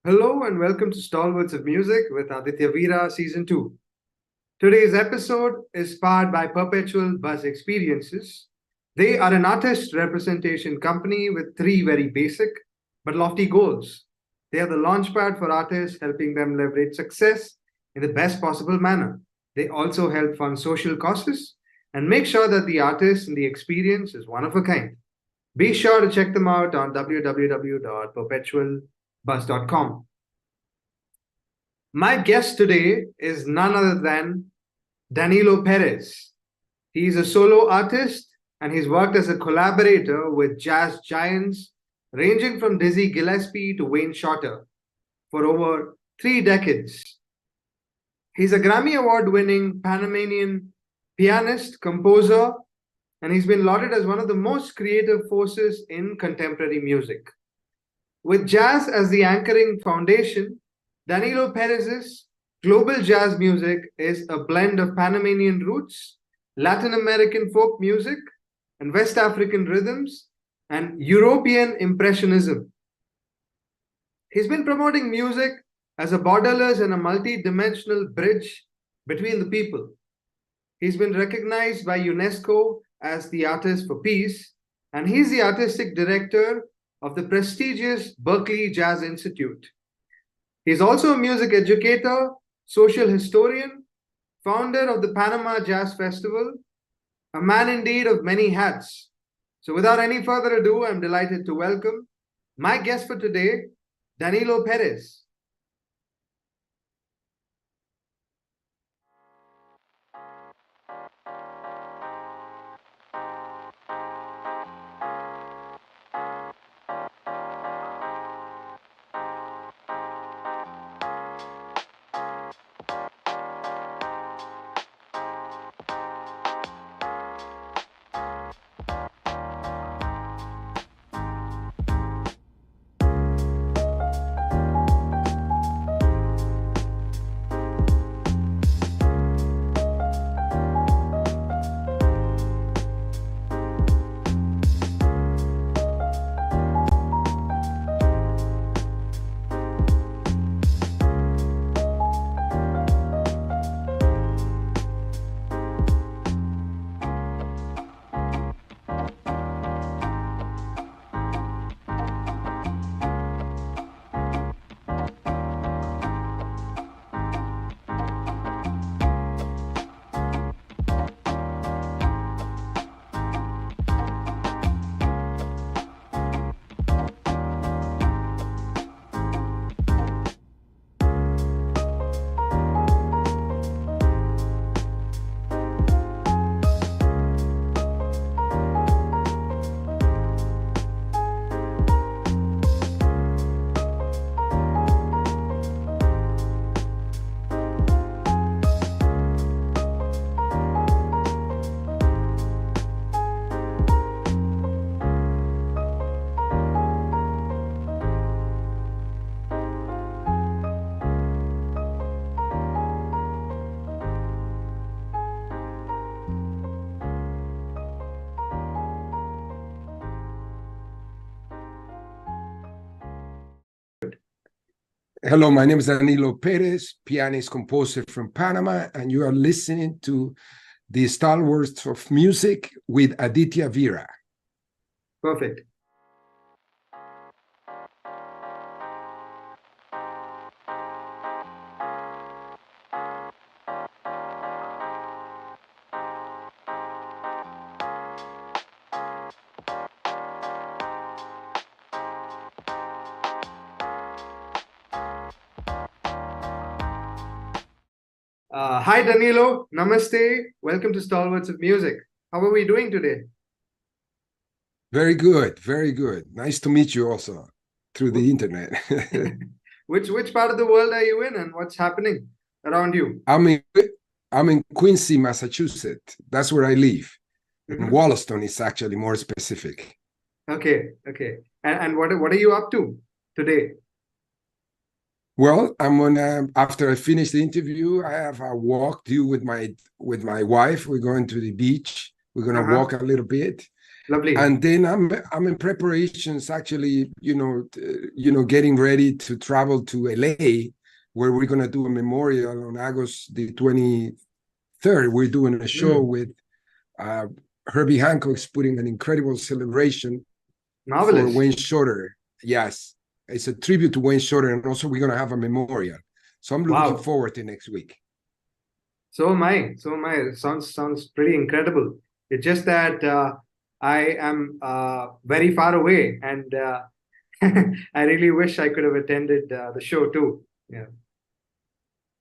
Hello and welcome to Stalwarts of Music with Aditya Veera Season 2. Today's episode is powered by Perpetual Buzz Experiences. They are an artist representation company with three very basic but lofty goals. They are the launchpad for artists, helping them leverage success in the best possible manner. They also help fund social causes and make sure that the artist and the experience is one of a kind. Be sure to check them out on www.perpetualbuzz.com. My guest today is none other than Danilo Perez. He's a solo artist and he's worked as a collaborator with jazz giants ranging from Dizzy Gillespie to Wayne Shorter for over 3 decades. He's a Grammy Award-winning Panamanian pianist, composer, and he's been lauded as one of the most creative forces in contemporary music. With jazz as the anchoring foundation, Danilo Perez's global jazz music is a blend of Panamanian roots, Latin American folk music, and West African rhythms, and European Impressionism. He's been promoting music as a borderless and a multi-dimensional bridge between the people. He's been recognized by UNESCO as the Artist for Peace, and he's the artistic director of the prestigious Berkeley Jazz Institute. He's also a music educator, social historian, founder of the Panama Jazz Festival, a man indeed of many hats. So without any further ado, I'm delighted to welcome my guest for today, Danilo Perez. Hello, my name is Danilo Perez, pianist composer from Panama, and you are listening to the Stalwarts of Music with Aditya Veera. Perfect. Hi, Danilo. Namaste. Welcome to Stalwarts of Music. How are we doing today? Very good, very good. Nice to meet you also through the internet. Which part of the world are you in and what's happening around you? I'm in Quincy, Massachusetts. That's where I live. In Wollaston is actually more specific. Okay. And what are you up to today? Well, I'm gonna, after I finish the interview, I have a walk due with my wife. We're going to the beach. We're gonna walk a little bit, Lovely. And then I'm in preparations, actually, getting ready to travel to LA, where we're going to do a memorial on August the 23rd. We're doing a show with Herbie Hancock's putting an incredible celebration Marvelous. for Wayne Shorter. Yes, it's a tribute to Wayne Shorter, and also we're going to have a memorial. So I'm looking forward to next week. So am I. So am I. Sounds pretty incredible. It's just that I am very far away, and I really wish I could have attended the show too. Yeah.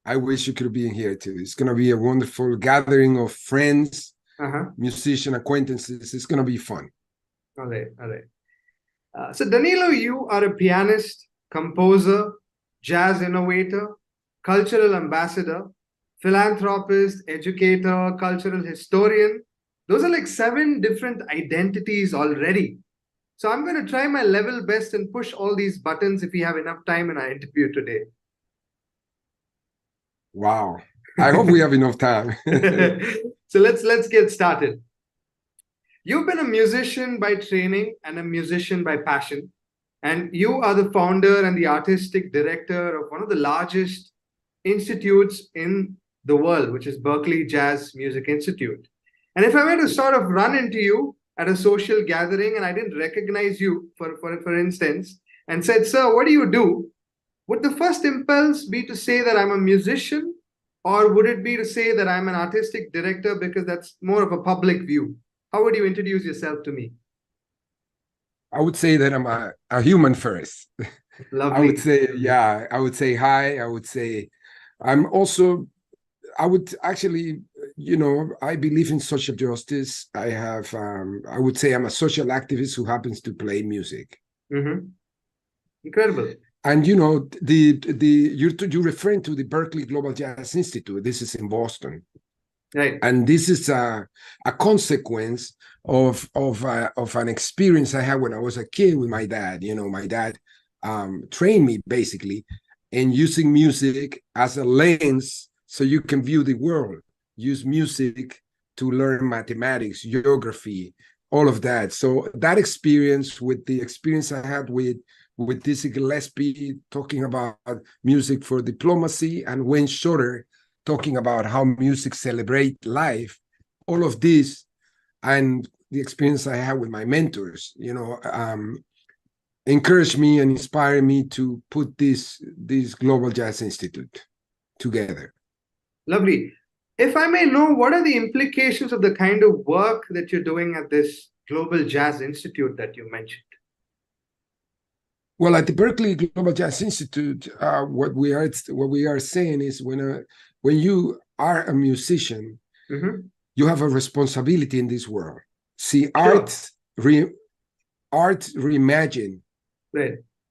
I wish you could be here too. It's going to be a wonderful gathering of friends, musician acquaintances. It's going to be fun. All right. So Danilo, you are a pianist, composer, jazz innovator, cultural ambassador, philanthropist, educator, cultural historian. Those are like 7 different identities already. So I'm going to try my level best and push all these buttons if we have enough time in our interview today. Wow. I hope we have enough time. So let's get started. You've been a musician by training and a musician by passion. And you are the founder and the artistic director of one of the largest institutes in the world, which is Berklee Jazz Music Institute. And if I were to sort of run into you at a social gathering and I didn't recognize you, for instance, and said, "Sir, what do you do?" would the first impulse be to say that I'm a musician, or would it be to say that I'm an artistic director because that's more of a public view? How would you introduce yourself to me? I would say that I'm a human first. Lovely. I would say hi. I would say I'm also, I would actually, I believe in social justice. I would say I'm a social activist who happens to play music. Incredible. And you're referring to the Berklee Global Jazz Institute. This is in Boston. Right. And this is a consequence of an experience I had when I was a kid with my dad. My dad trained me basically in using music as a lens so you can view the world. Use music to learn mathematics, geography, all of that. So that experience with the experience I had with Dizzy Gillespie talking about music for diplomacy, and Wayne Shorter talking about how music celebrate life, all of this, and the experience I had with my mentors, encouraged me and inspired me to put this Global Jazz Institute together. Lovely. If I may know, what are the implications of the kind of work that you're doing at this Global Jazz Institute that you mentioned? Well, at the Berklee Global Jazz Institute, what we are saying is when you are a musician, you have a responsibility in this world. See, art reimagine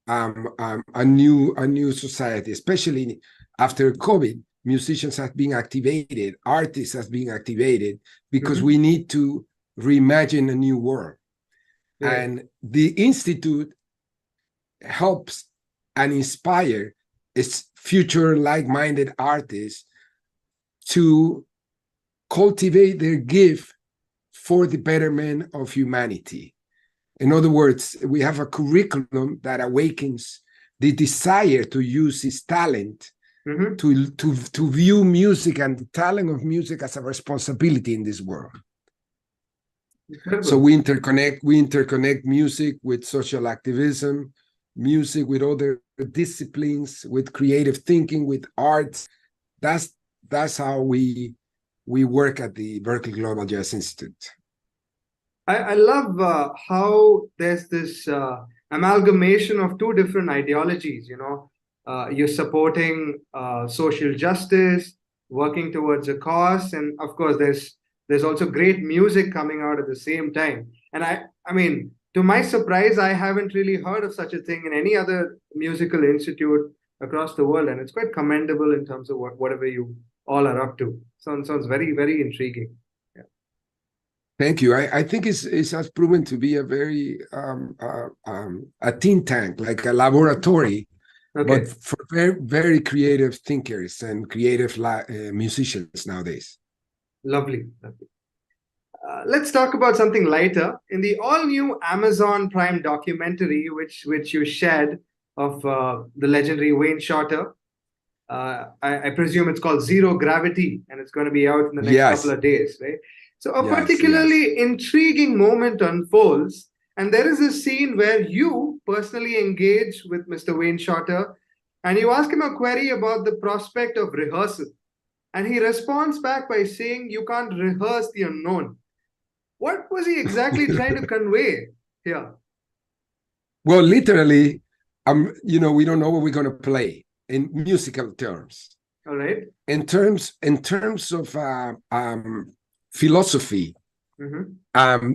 a new society, especially after COVID. Musicians have been activated, artists have been activated, because we need to reimagine a new world. And the Institute helps and inspire its future like-minded artists to cultivate their gift for the betterment of humanity. In other words, we have a curriculum that awakens the desire to use his talent to view music and the talent of music as a responsibility in this world. Incredible. So we interconnect music with social activism, music with other disciplines, with creative thinking, with arts. That's how we work at the Berklee Global Jazz Institute. I love how there's this amalgamation of 2 different ideologies. You're supporting social justice, working towards a cause, and of course there's also great music coming out at the same time. And I mean, to my surprise, I haven't really heard of such a thing in any other musical institute across the world, and it's quite commendable in terms of whatever you all are up to. Sounds very, very intriguing. Yeah. Thank you. I think it has proven to be a very a think tank, like a laboratory, but for very, very creative thinkers and creative musicians nowadays. Lovely. Let's talk about something lighter. In the all-new Amazon Prime documentary, which you shared of the legendary Wayne Shorter, I presume it's called Zero Gravity, and it's going to be out in the next couple Yes, of days, right? So a yes, yes. particularly intriguing moment unfolds, and there is a scene where you personally engage with Mr. Wayne Shorter, and you ask him a query about the prospect of rehearsal, and he responds back by saying, "You can't rehearse the unknown." What was he exactly trying to convey here? Well, literally, we don't know what we're going to play in musical terms. All right. In terms of philosophy,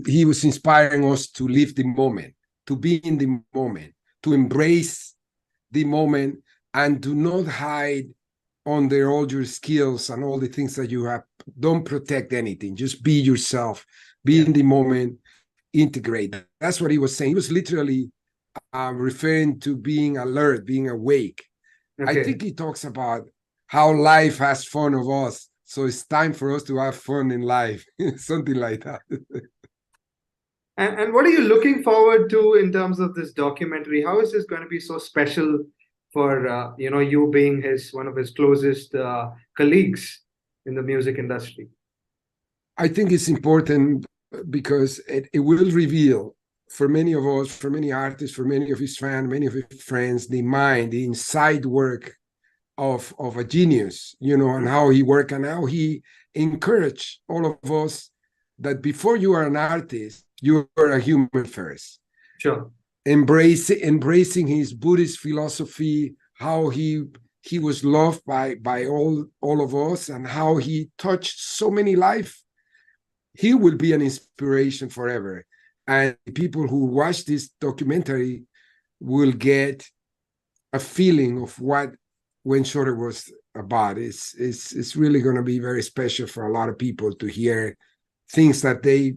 he was inspiring us to live the moment, to be in the moment, to embrace the moment, and do not hide under all your skills and all the things that you have. Don't protect anything. Just be yourself. Be in the moment. Integrate. That's what he was saying. He was literally referring to being alert, being awake. I think he talks about how life has fun of us. So it's time for us to have fun in life, something like that. And what are you looking forward to in terms of this documentary? How is this going to be so special for you being one of his closest colleagues in the music industry? I think it's important because it will reveal for many of us, for many artists, for many of his fans, many of his friends, the mind, the inside work of a genius, and how he worked and how he encouraged all of us that before you are an artist, you are a human first. Sure. Embracing his Buddhist philosophy, how he was loved by all of us, and how he touched so many lives. He will be an inspiration forever. And people who watch this documentary will get a feeling of what Wayne Shorter was about. It's really going to be very special for a lot of people to hear things that they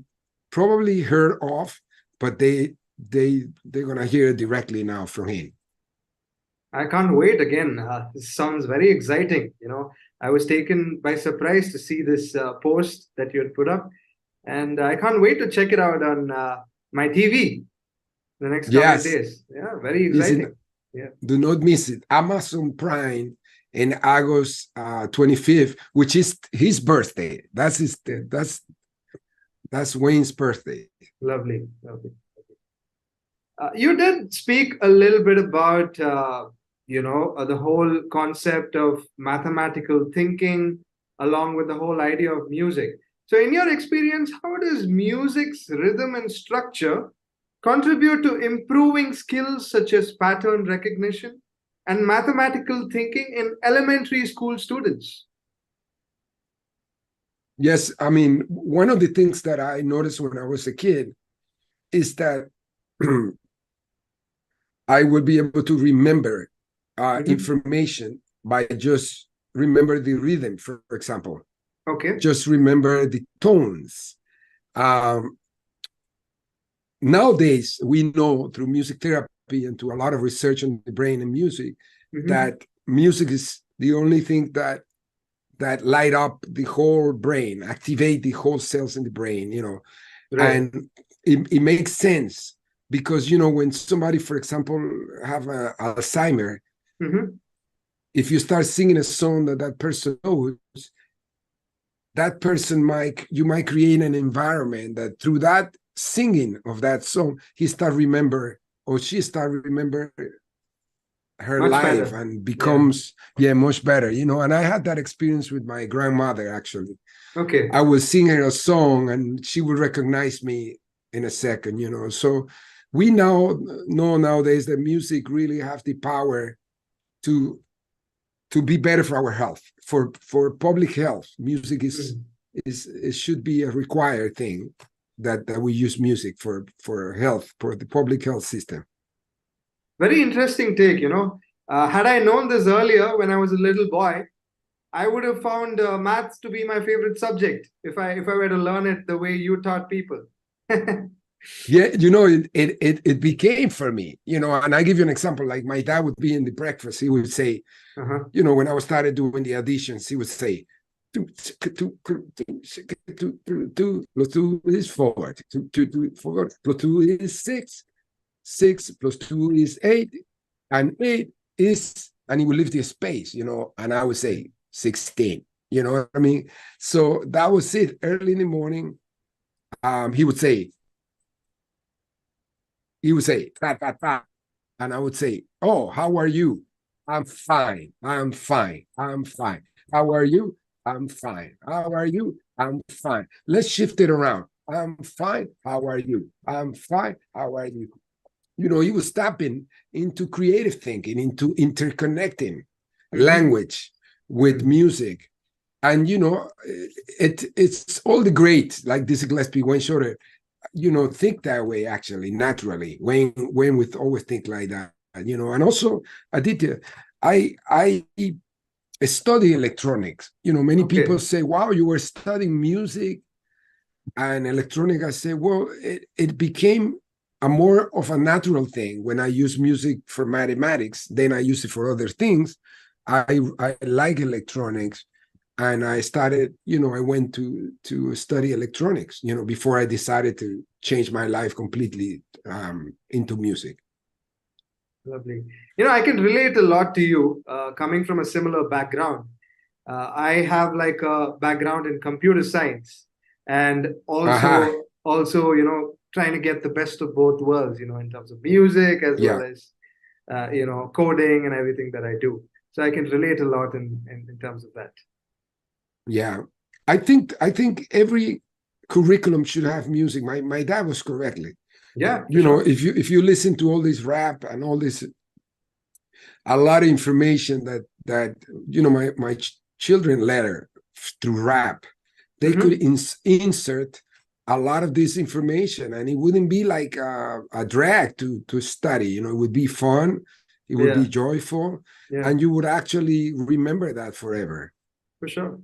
probably heard of, but they're going to hear it directly now from him. I can't wait again. This sounds very exciting. I was taken by surprise to see this post that you had put up, and I can't wait to check it out on my TV the next couple of days. Yeah, very exciting. Do not miss it. Amazon Prime in August 25th, which is his birthday. That's Wayne's birthday. Lovely. You did speak a little bit about the whole concept of mathematical thinking along with the whole idea of music. So in your experience, how does music's rhythm and structure contribute to improving skills such as pattern recognition and mathematical thinking in elementary school students? Yes, I mean, one of the things that I noticed when I was a kid is that I would be able to remember information by just remember the rhythm, for example. Okay. Just remember the tones. Nowadays, we know through music therapy and to a lot of research on the brain and music that music is the only thing that light up the whole brain, activate the whole cells in the brain, Right. And it makes sense because, when somebody, for example, have Alzheimer, if you start singing a song that person knows, that person you might create an environment that through that singing of that song, he start remember or she start remember her much life better. And becomes much better, and I had that experience with my grandmother. Actually, I would sing her a song and she would recognize me in a second, so we now know nowadays that music really have the power to be better for our health, for public health. Music it should be a required thing that we use music for health, for the public health system. Very interesting take. Had I known this earlier when I was a little boy, I would have found maths to be my favorite subject if I were to learn it the way you taught people. Yeah, it became for me, and I give you an example. Like my dad would be in the breakfast, he would say, when I started doing the auditions, he would say, plus 2 is 4. 4 plus 2 is 6. 6 plus 2 is 8. And 8 is, and he would leave the space, and I would say 16. You know what I mean? So that was it. Early in the morning, he would say, "Fa, fa, fa," and I would say, "Oh, how are you?" "I'm fine. I'm fine. I'm fine." "How are you?" "I'm fine." "How are you?" "I'm fine." Let's shift it around. "I'm fine. How are you?" "I'm fine. How are you?" He was tapping into creative thinking, into interconnecting language with music. And, it's all the great, like Dizzy Gillespie, Wayne Shorter, think that way, actually, naturally. Wayne would always think like that, and also Aditya, I study electronics. Many people say, wow, you were studying music and electronic. I say, well, it became a more of a natural thing when I use music for mathematics. Then I use it for other things. I like electronics. And I started, I went to study electronics, before I decided to change my life completely into music. Lovely. I can relate a lot to you, coming from a similar background. I have like a background in computer science, and also, trying to get the best of both worlds, in terms of music as well as, coding and everything that I do. So I can relate a lot in terms of that. Yeah, I think every curriculum should have music. My dad was correctly. Yeah, sure. if you listen to all this rap and all this, a lot of information that my children learn through rap, they could insert a lot of this information, and it wouldn't be like a drag to study. It would be fun, it would be joyful, and you would actually remember that forever. For sure.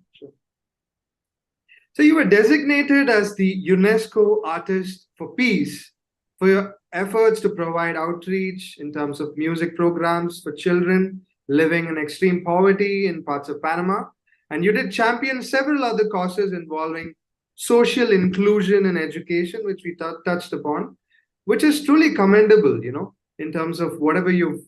So you were designated as the UNESCO Artist for Peace for your efforts to provide outreach in terms of music programs for children living in extreme poverty in parts of Panama. And you did champion several other causes involving social inclusion in education, which we touched upon, which is truly commendable, in terms of whatever you've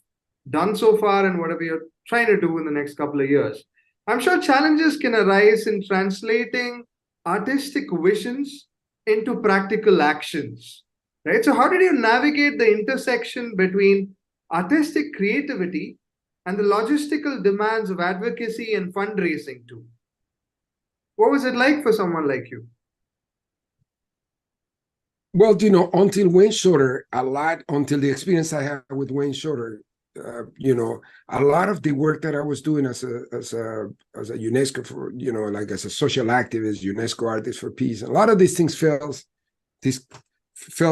done so far and whatever you're trying to do in the next couple of years. I'm sure challenges can arise in translating artistic visions into practical actions, right? So how did you navigate the intersection between artistic creativity and the logistical demands of advocacy and fundraising too? What was it like for someone like you? Well, until Wayne Shorter, until the experience I had with Wayne Shorter, a lot of the work that I was doing as a UNESCO for, like as a social activist, UNESCO Artist for Peace, a lot of these things felt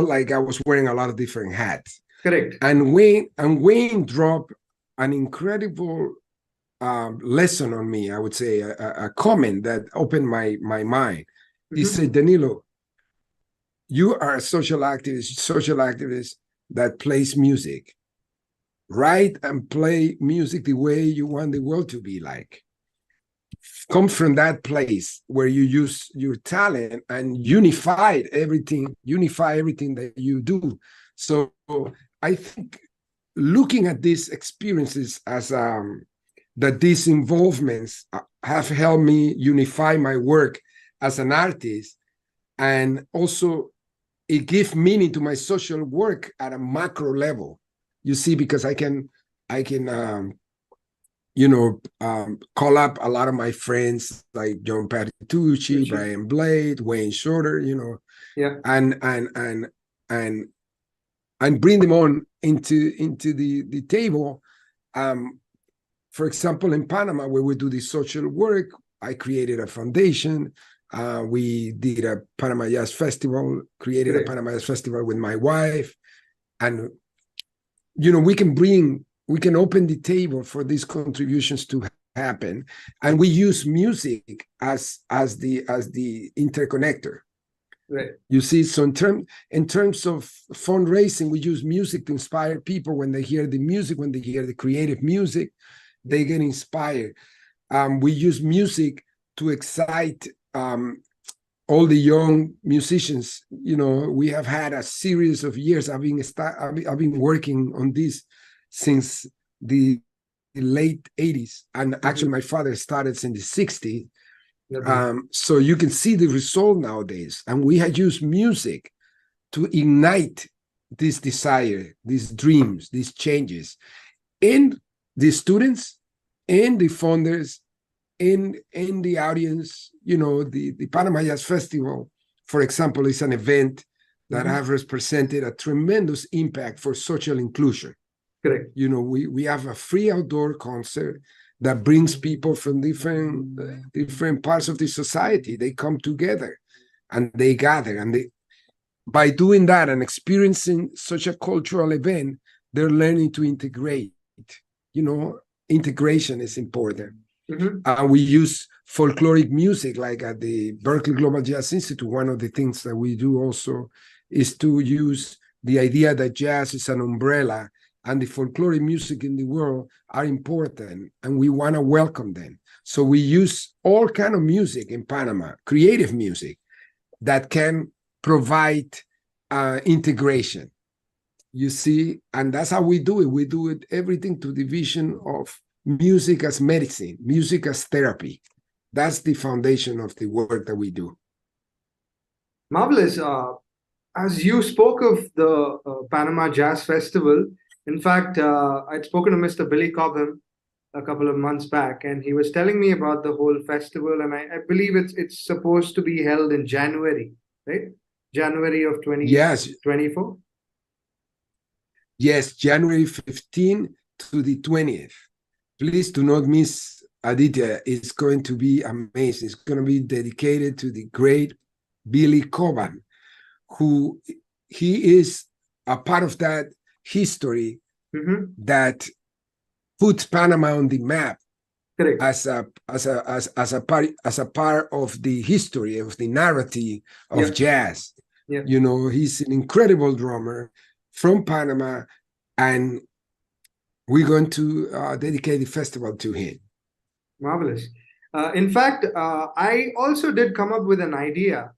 like I was wearing a lot of different hats. Correct. And Wayne dropped an incredible lesson on me. I would say a comment that opened my mind. He said, Danilo, you are a social activist that plays music. Write and play music the way you want the world to be like. Come from that place where you use your talent and unify everything that you do. So I think looking at these experiences as that these involvements have helped me unify my work as an artist, and also it gives meaning to my social work at a macro level. You see, because I can call up a lot of my friends like John Patitucci, Brian Blade, Wayne Shorter, and bring them on into the table. For example, in Panama, where we do this social work, I created a foundation. We did a Panama Jazz Festival, created a Panama Jazz Festival with my wife, and we can open the table for these contributions to happen, and we use music as the interconnector. Right. You see, so in terms of fundraising, we use music to inspire people. When they hear the music, when they hear the creative music, they get inspired. We use music to excite all the young musicians. You know, we have had a series of years. I've been working on this since the late 80s, and actually my father started in the 60s. So you can see the result nowadays, and we had used music to ignite this desire, these dreams, these changes in the students, in the funders, in the audience. You know, the Panama Jazz Festival, for example, is an event that have represented a tremendous impact for social inclusion. Correct. You know, we have a free outdoor concert that brings people from different parts of the society. They come together and they gather, and by doing that and experiencing such a cultural event, they're learning to integrate. You know, integration is important. We use folkloric music, like at the Berklee Global Jazz Institute. One of the things that we do also is to use the idea that jazz is an umbrella, and the folkloric music in the world are important, and we want to welcome them. So we use all kind of music in Panama, creative music, that can provide integration. You see, and that's how we do it. We do it everything to the vision of music as medicine, music as therapy. That's the foundation of the work that we do. Marvelous. As you spoke of the Panama Jazz Festival, in fact, I'd spoken to Mr. Billy Cobham a couple of months back, and he was telling me about the whole festival. And I believe it's supposed to be held in January, right? January of 2024? Yes, January 15th to the 20th. Please do not miss Aditya. It's going to be amazing. It's going to be dedicated to the great Billy Cobham, who he is a part of that history that puts Panama on the map. Correct. as a part of the history, of the narrative of jazz. You know, he's an incredible drummer from Panama, and we're going to dedicate the festival to him. Marvelous. In fact, I also did come up with an idea.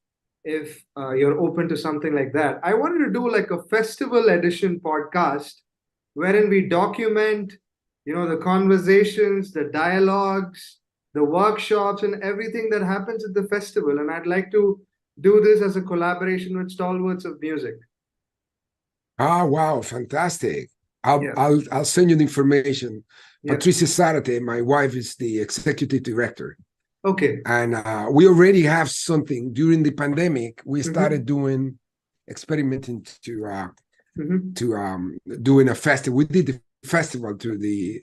If you're open to something like that, I wanted to do like a festival edition podcast wherein we document, you know, the conversations, the dialogues, the workshops, and everything that happens at the festival. And I'd like to do this as a collaboration with Stalwarts of Music. Ah, wow, fantastic. I'll send you the information. Patricia Zarate, my wife, is the executive director. Okay. And we already have something. During the pandemic, we started experimenting to doing a festival. We did the festival to the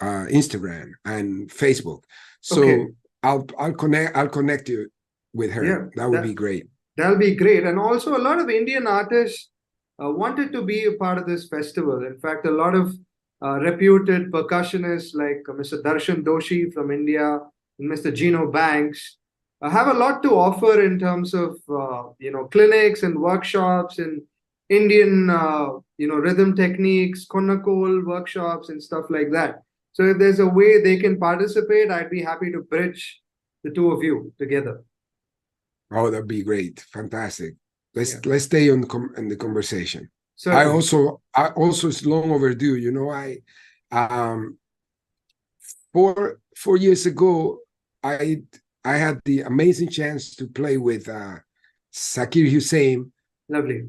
Instagram and Facebook. So I'll connect you with her. Yeah, that would be great. That'll be great. And also, a lot of Indian artists wanted to be a part of this festival. In fact, a lot of reputed percussionists like Mr. Darshan Doshi from India and Mr. Gino Banks have a lot to offer in terms of clinics and workshops and Indian rhythm techniques, Konakol workshops and stuff like that. So if there's a way they can participate, I'd be happy to bridge the two of you together. Oh, that'd be great. Fantastic. Let's stay in the conversation. So I also it's long overdue. You know, I 4 years ago, I had the amazing chance to play with Zakir Hussain. Lovely.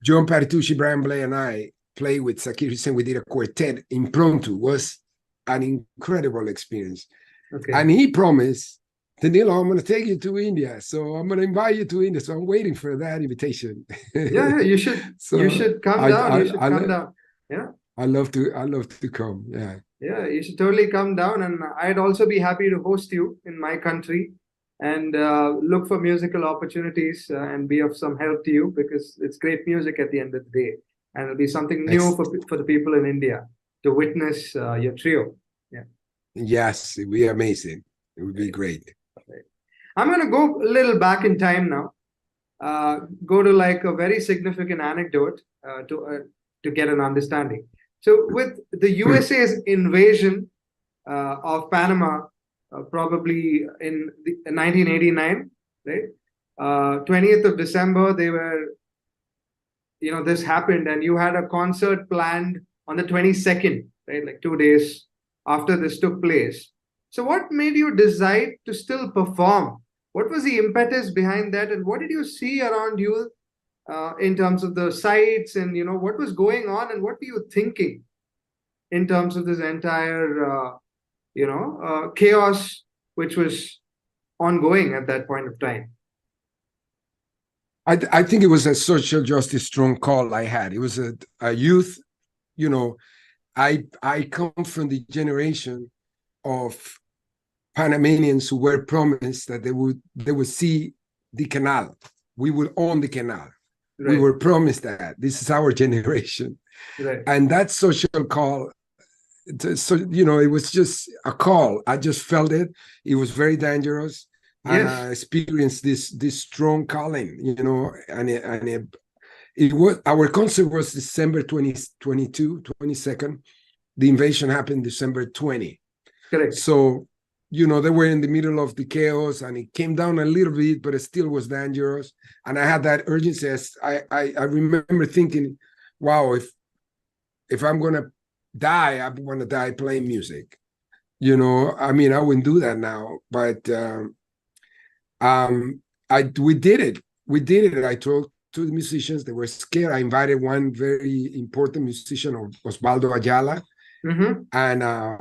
John Patitucci, Brian Blay, and I played with Zakir Hussain. We did a quartet impromptu. It was an incredible experience. Okay. And he promised, Danilo, I'm going to take you to India. So I'm going to invite you to India. So I'm waiting for that invitation. Yeah, you should. So you should come down. You should come down. Yeah. I love to come. Yeah. Yeah, you should totally come down, and I'd also be happy to host you in my country and look for musical opportunities and be of some help to you, because it's great music at the end of the day, and it'll be something new for the people in India to witness your trio. Yeah. Yes, it would be amazing. It would be great. Okay. I'm going to go a little back in time now. Go to like a very significant anecdote to get an understanding. So with the USA's invasion of Panama probably in 1989, right? 20th of December, they were, this happened, and you had a concert planned on the 22nd, right? Like 2 days after this took place. So, what made you decide to still perform? What was the impetus behind that, and what did you see around you in terms of the sights, and what was going on, and what were you thinking in terms of this entire chaos which was ongoing at that point of time? I think it was a social justice strong call I had. It was a youth, I come from the generation of Panamanians who were promised that they would see the canal. We will own the canal. Right. We were promised that. This is our generation. Right. And that social call, so it was just a call. I just felt it. It was very dangerous. Yes. And I experienced this strong calling, and it was, our concert was December 22nd. The invasion happened December 20. Correct. So, they were in the middle of the chaos, and it came down a little bit, but it still was dangerous. And I had that urgency. I remember thinking, wow, if I'm going to die, I want to die playing music. I wouldn't do that now, but we did it. I talked to the musicians. They were scared. I invited one very important musician, Osvaldo Ayala. Mm-hmm. And I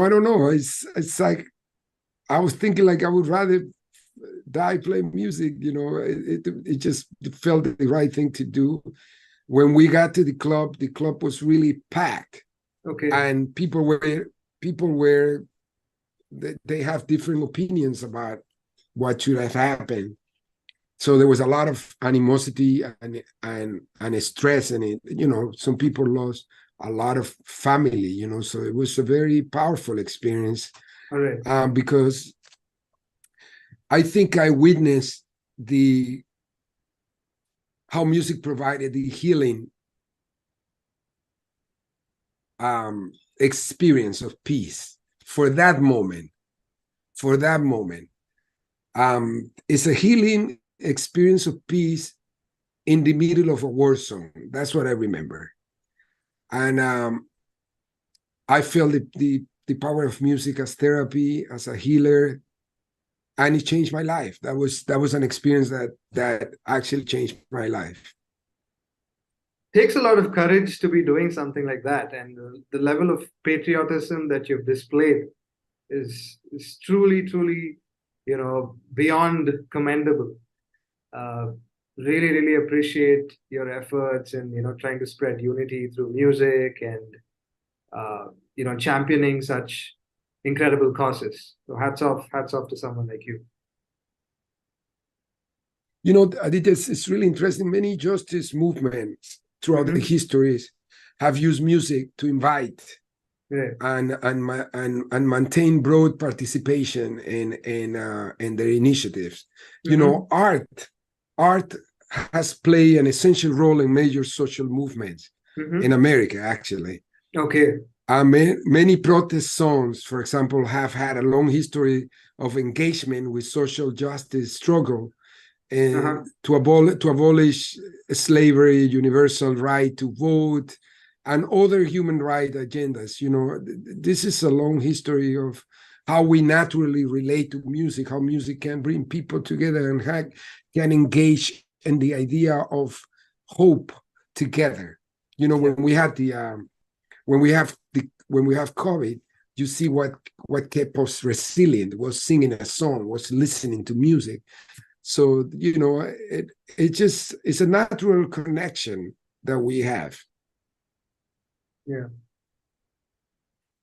don't know. It's like I was thinking, like, I would rather die playing music. It just felt the right thing to do. When we got to the club was really packed. Okay. And people were they have different opinions about what should have happened. So there was a lot of animosity and stress, and some people lost a lot of family, so it was a very powerful experience. All right. Because I think I witnessed how music provided the healing experience of peace for that moment. It's a healing experience of peace in the middle of a war zone. That's what I remember. And I felt the power of music as therapy, as a healer, and it changed my life. That was an experience that actually changed my life. Takes a lot of courage to be doing something like that, and the level of patriotism that you've displayed is truly beyond commendable. Really, really appreciate your efforts and trying to spread unity through music and championing such incredible causes. So hats off to someone like you. Aditya, it's really interesting. Many justice movements throughout the histories have used music to invite and maintain broad participation in their initiatives. Art has played an essential role in major social movements in America, actually. Okay. Many protest songs, for example, have had a long history of engagement with social justice struggle to abolish slavery, universal right to vote, and other human rights agendas. This is a long history of how we naturally relate to music, how music can bring people together and can engage in the idea of hope together. When we have COVID, you see what kept us resilient was singing a song, was listening to music. So it's a natural connection that we have. Yeah.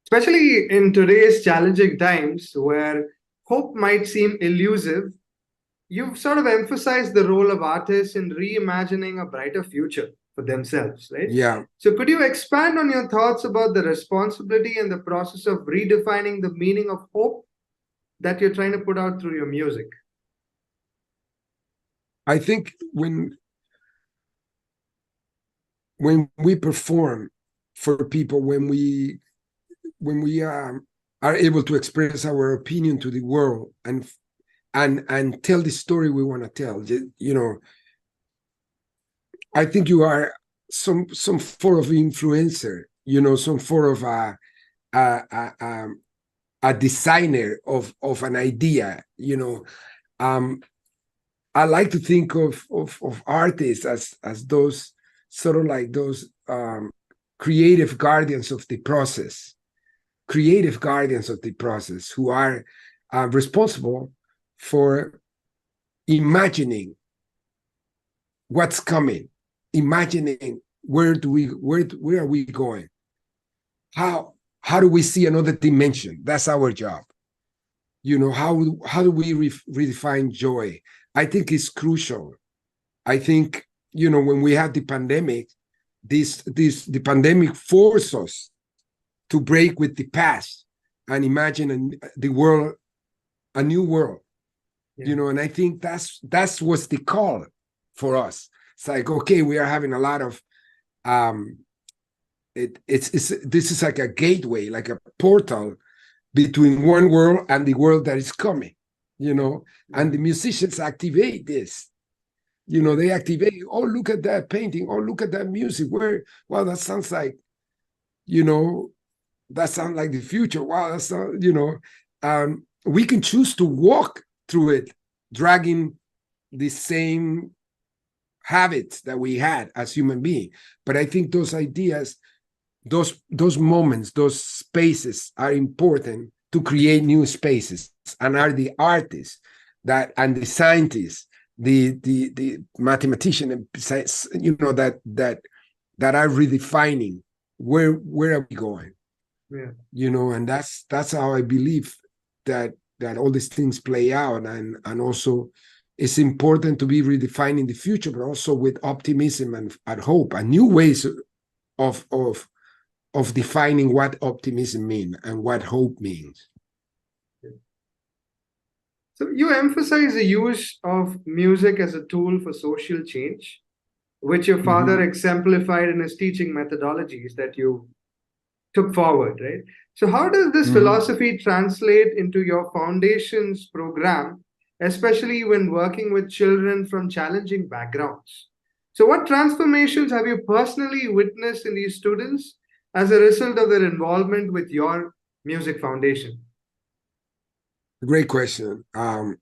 Especially in today's challenging times where hope might seem elusive, you've sort of emphasized the role of artists in reimagining a brighter future for themselves, right? Yeah. So could you expand on your thoughts about the responsibility and the process of redefining the meaning of hope that you're trying to put out through your music? I think when we perform for people, when we are able to express our opinion to the world and tell the story we want to tell. You know, I think you are some form of influencer, you know, some form of a designer of an idea, you know. I like to think of artists as those sort of like those creative guardians of the process, who are responsible for imagining what's coming, imagining where are we going, how do we see another dimension. That's our job. You know, how do we redefine joy? I think it's crucial. I think, you know, when we had the pandemic, the pandemic forced us to break with the past and imagine the world, a new world. Yeah. You know, and I think that's what's the call for us. It's like, okay, we are having a lot of this is like a gateway, like a portal between one world and the world that is coming, you know. And the musicians activate this, you know, they activate, oh, look at that painting, oh, look at that music, wow, that sounds like, you know, that sounds like the future. Wow, that's not, you know, we can choose to walk through it, dragging the same habits that we had as human beings. But I think those ideas, those moments, those spaces are important to create new spaces, and are the artists and the scientists, the mathematician, and you know, that are redefining where are we going. Yeah. You know, and that's how I believe that all these things play out, and also it's important to be redefining the future, but also with optimism and hope, and new ways of defining what optimism means and what hope means. So you emphasize the use of music as a tool for social change, which your father exemplified in his teaching methodologies that you took forward, right? So how does this philosophy translate into your foundation's program, especially when working with children from challenging backgrounds? So what transformations have you personally witnessed in these students as a result of their involvement with your music foundation? Great question. I'll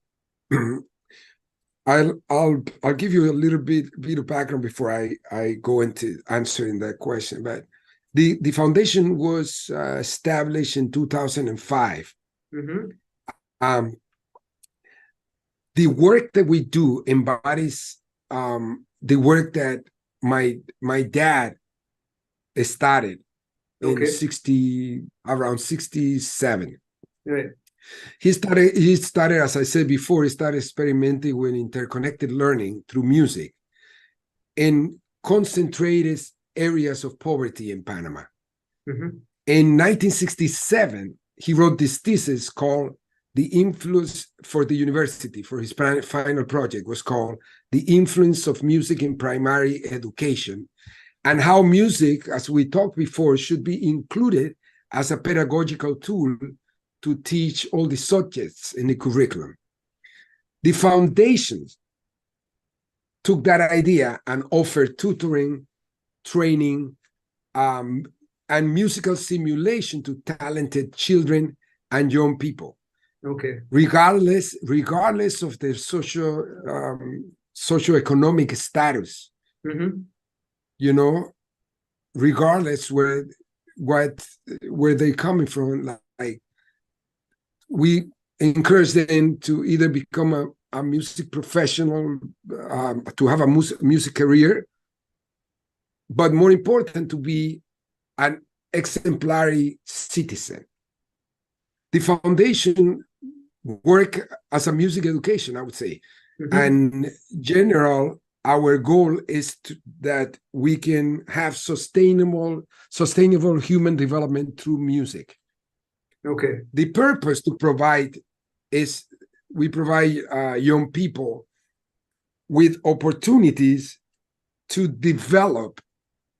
give you a little bit of background before I go into answering that question. But the foundation was established in 2005. The work that we do embodies the work that my dad started in around 67. Right. He started, as I said before, he started experimenting with interconnected learning through music in concentrated areas of poverty in Panama. In 1967, he wrote this thesis called The Influence for the University, for his final project, was called The Influence of Music in Primary Education, and how music, as we talked before, should be included as a pedagogical tool to teach all the subjects in the curriculum. The foundations took that idea and offered tutoring, training, and musical simulation to talented children and young people. Regardless of their socioeconomic status. You know, regardless where they're coming from, like, we encourage them to either become a music professional, to have a music career, but more important, to be an exemplary citizen. The foundation work as a music education, I would say. And in general, our goal is that we can have sustainable human development through music. The purpose to provide is we provide young people with opportunities to develop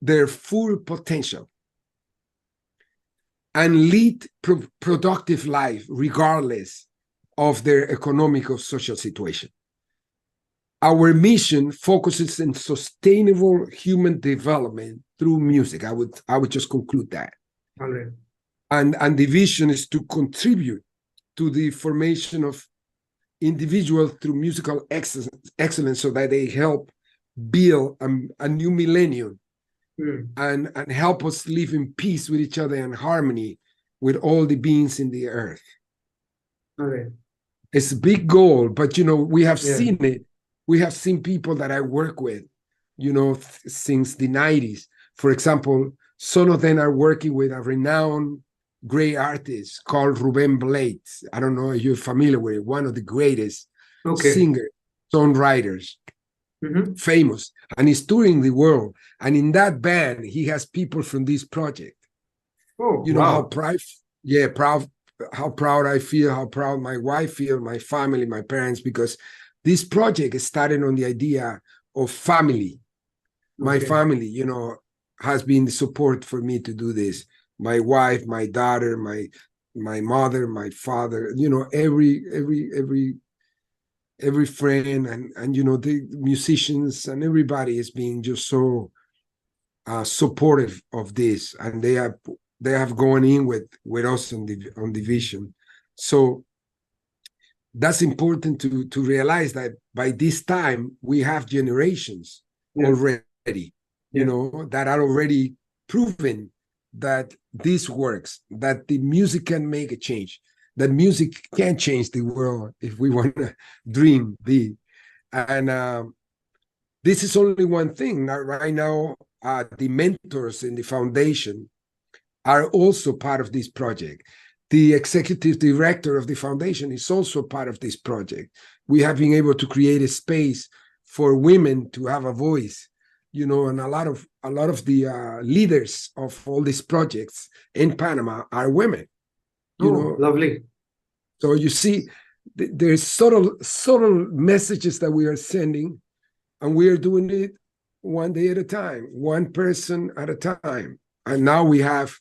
their full potential. and lead productive life regardless of their economic or social situation. Our mission focuses on sustainable human development through music. I would just conclude that. All right. And the vision is to contribute to the formation of individuals through musical excellence so that they help build a new millennium and help us live in peace with each other and harmony with all the beings in the earth. All right. It's a big goal, but we have seen it. We have seen people that I work with, since the 90s. For example, some of them are working with a renowned great artist called Ruben Blades. I don't know if you're familiar with it, one of the greatest singers, songwriters, famous, and he's touring the world. And in that band, he has people from this project. Oh, how proud, how proud I feel, how proud my wife feels, my family, my parents, because this project started on the idea of family. My family, has been the support for me to do this. My wife, my daughter, my mother, my father, every friend and the musicians and everybody is being just so supportive of this, and they have gone in with us on the vision. So that's important to realize that by this time we have generations already, that are already proven that this works, that the music can make a change, that music can change the world if we want to dream big. And this is only one thing. Right now, the mentors in the foundation are also part of this project. The executive director of the foundation is also part of this project. We have been able to create a space for women to have a voice, and a lot of the leaders of all these projects in Panama are women. Lovely. So you see, there's subtle messages that we are sending, and we are doing it one day at a time, one person at a time. And now we have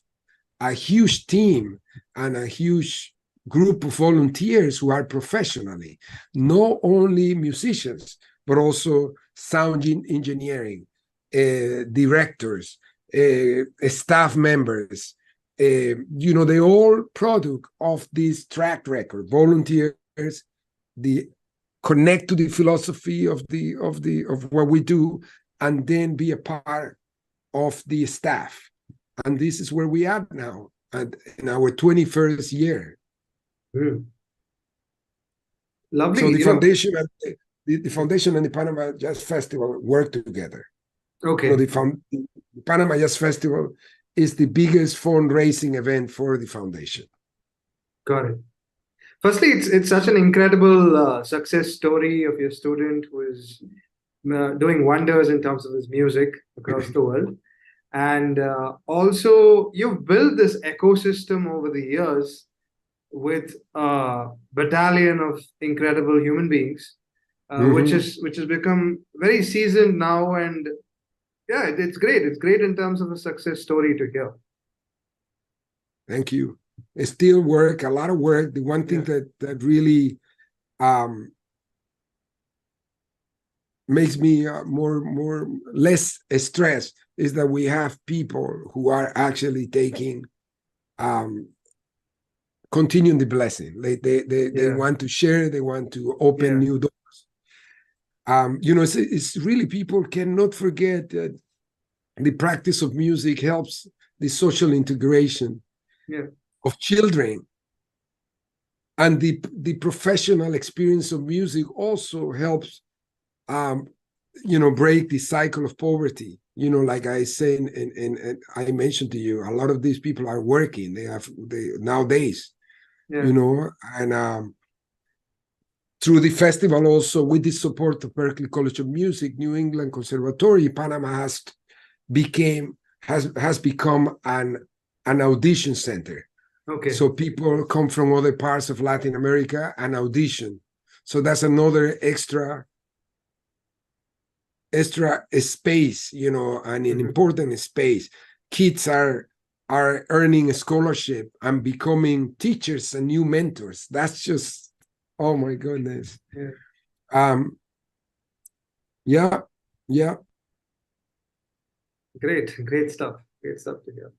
a huge team and a huge group of volunteers who are professionally, not only musicians, but also sound engineering, directors, staff members, they all product of this track record. Volunteers, the connect to the philosophy of what we do, and then be a part of the staff. And this is where we are now, in our 21st year. Lovely. So the foundation and the foundation and the Panama Jazz Festival work together. Okay. The Panama Jazz Festival is the biggest fundraising event for the foundation. Got it. Firstly, it's such an incredible success story of your student who is doing wonders in terms of his music across the world. And also, you've built this ecosystem over the years with a battalion of incredible human beings, which has become very seasoned now. And it's great. It's great in terms of a success story to hear. Thank you. It's still work, a lot of work. The one thing that really makes me less stressed is that we have people who are actually taking, continuing the blessing. They want to share, they want to open new doors. It's really, people cannot forget that the practice of music helps the social integration of children, and the professional experience of music also helps break the cycle of poverty. Like I say, and I mentioned to you, a lot of these people are working. They nowadays, and through the festival, also with the support of Berklee College of Music, New England Conservatory, Panama has become an audition center. Okay. So people come from other parts of Latin America and audition. So that's another extra space, and an important space. Kids are are earning a scholarship and becoming teachers and new mentors. That's just, oh my goodness. Yeah. Yeah. Great stuff. Great stuff to hear.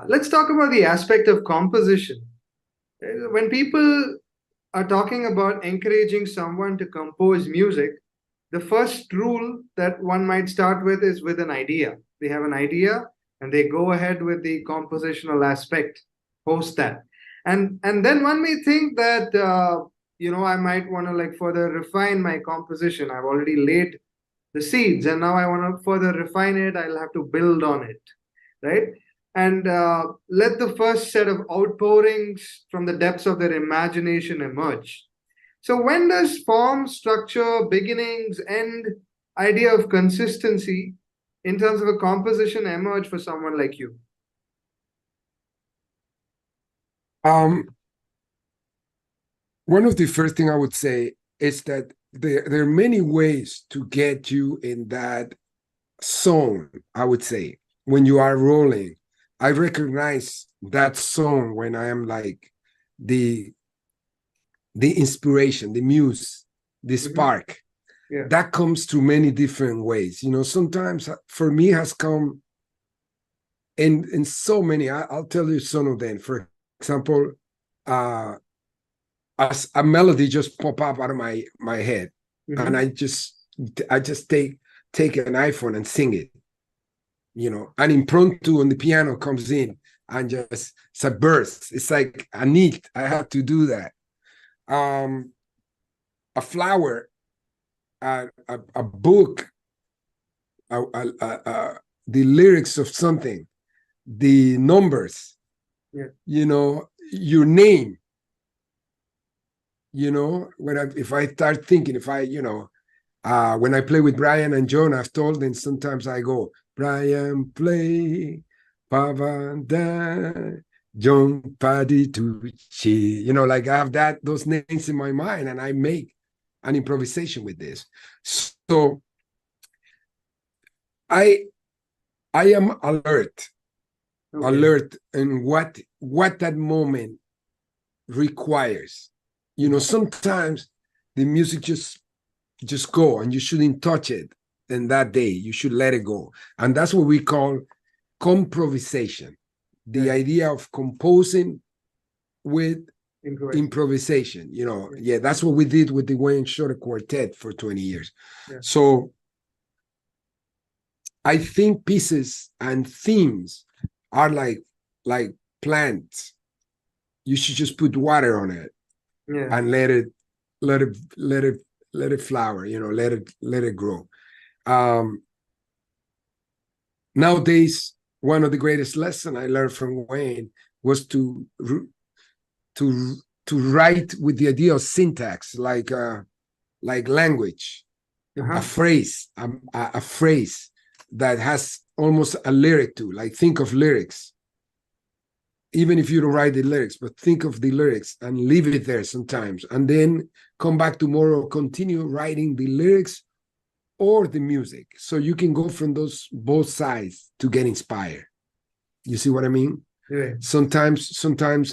Let's talk about the aspect of composition. When people are talking about encouraging someone to compose music, the first rule that one might start with is with an idea. They have an idea and they go ahead with the compositional aspect post that. And then one may think that, I might want to like further refine my composition. I've already laid the seeds and now I want to further refine it. I'll have to build on it, right? And let the first set of outpourings from the depths of their imagination emerge. So when does form, structure, beginnings, end, idea of consistency in terms of a composition emerge for someone like you? One of the first thing I would say is that there are many ways to get you in that zone, I would say, when you are rolling. I recognize that zone when I am like the inspiration, the muse, the spark. Yeah. That comes through many different ways. Sometimes for me has come in so many. I'll tell you some of them. For example, as a melody just pop up out of my head, and I just take an iPhone and sing it. An impromptu on the piano comes in and just it's a burst. It's like a need. I have to do that. A flower, a book, the lyrics of something, the numbers, your name. If I start thinking, when I play with Brian and John, I've told them sometimes I go, Brian play, Pavanda, John Paddy Tucci. Like I have those names in my mind, and I make an improvisation with this. So I am alert in what that moment requires. Sometimes the music just go and you shouldn't touch it. And that day you should let it go. And that's what we call comprovisation. The idea of composing with improvisation. That's what we did with the Wayne Shorter Quartet for 20 years. So I think pieces and themes are like plants. You should just put water on it and let it flower, let it grow. Nowadays, one of the greatest lessons I learned from Wayne was to write with the idea of syntax, like language, a phrase that has almost a lyric to, like think of lyrics. Even if you don't write the lyrics, but think of the lyrics and leave it there sometimes, and then come back tomorrow, continue writing the lyrics or the music. So you can go from both sides to get inspired. You see what I mean? Yeah. Sometimes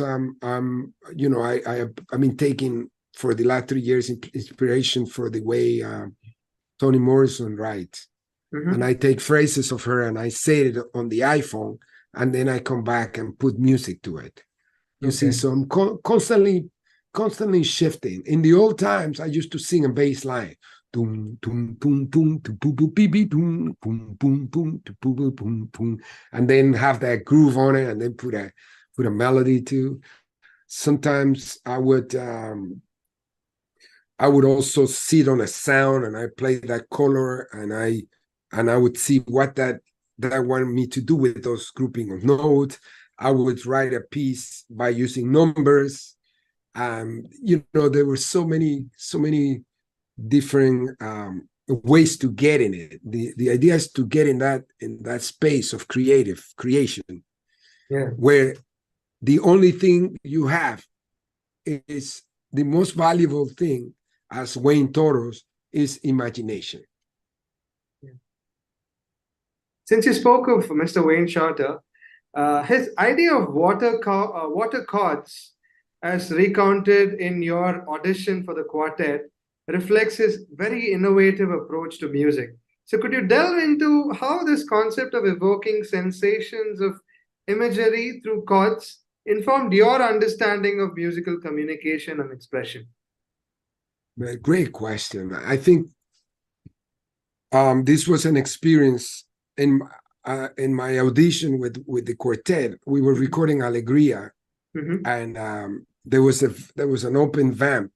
I've been taking for the last 3 years inspiration for the way Toni Morrison writes. And I take phrases of her and I say it on the iPhone, and then I come back and put music to it. You see, so I'm constantly shifting. In the old times, I used to sing a bass line. And then have that groove on it, and then put a melody too. Sometimes I would also sit on a sound and I play that color, and I would see what that wanted me to do with those grouping of notes. I would write a piece by using numbers. There were so many different ways to get in it. The idea is to get in that space of creation, where the only thing you have is the most valuable thing, as Wayne taught us, is imagination. Since you spoke of Mr. Wayne Shorter, His idea of water chords, as recounted in your audition for the quartet, reflects his very innovative approach to music. So, could you delve into how this concept of evoking sensations of imagery through chords informed your understanding of musical communication and expression? Great question. I think this was an experience in my audition with the quartet. We were recording Alegria, and there was an open vamp.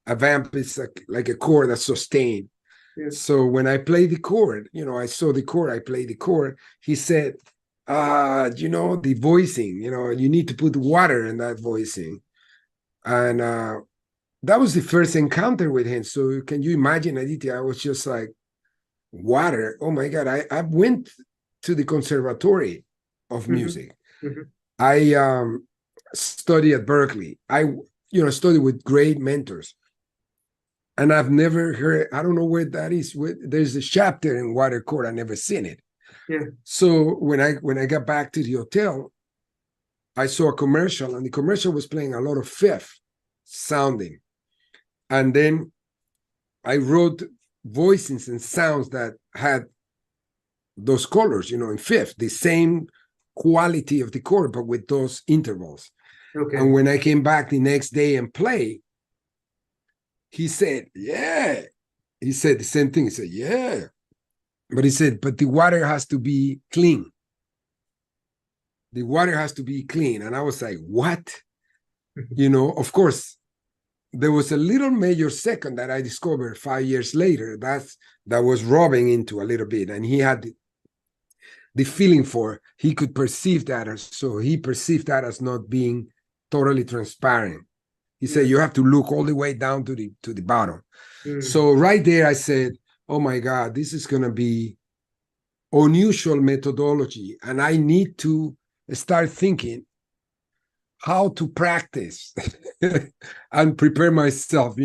A vamp is like a chord that's sustained. Yes. So when I played the chord, I saw the chord, I played the chord. He said, the voicing, you need to put water in that voicing. And that was the first encounter with him. So can you imagine, Aditya? I was just like, water. Oh my God. I went to the conservatory of music. I studied at Berkeley. I studied with great mentors. And I've never heard, I don't know where that is. There's a chapter in water chord. I've never seen it. Yeah. So when I got back to the hotel, I saw a commercial, and the commercial was playing a lot of fifth sounding. And then I wrote voicings and sounds that had those colors, in fifth, the same quality of the chord, but with those intervals. Okay. And when I came back the next day and played, he said, yeah. He said the same thing. He said, yeah. But he said, but the water has to be clean. The water has to be clean. And I was like, what? Of course, there was a little major second that I discovered 5 years later that was rubbing into a little bit. And he had the feeling he could perceive that. So he perceived that as not being totally transparent. He said, you have to look all the way down to the bottom. So right there, I said, oh my God, this is going to be unusual methodology. And I need to start thinking how to practice and prepare myself,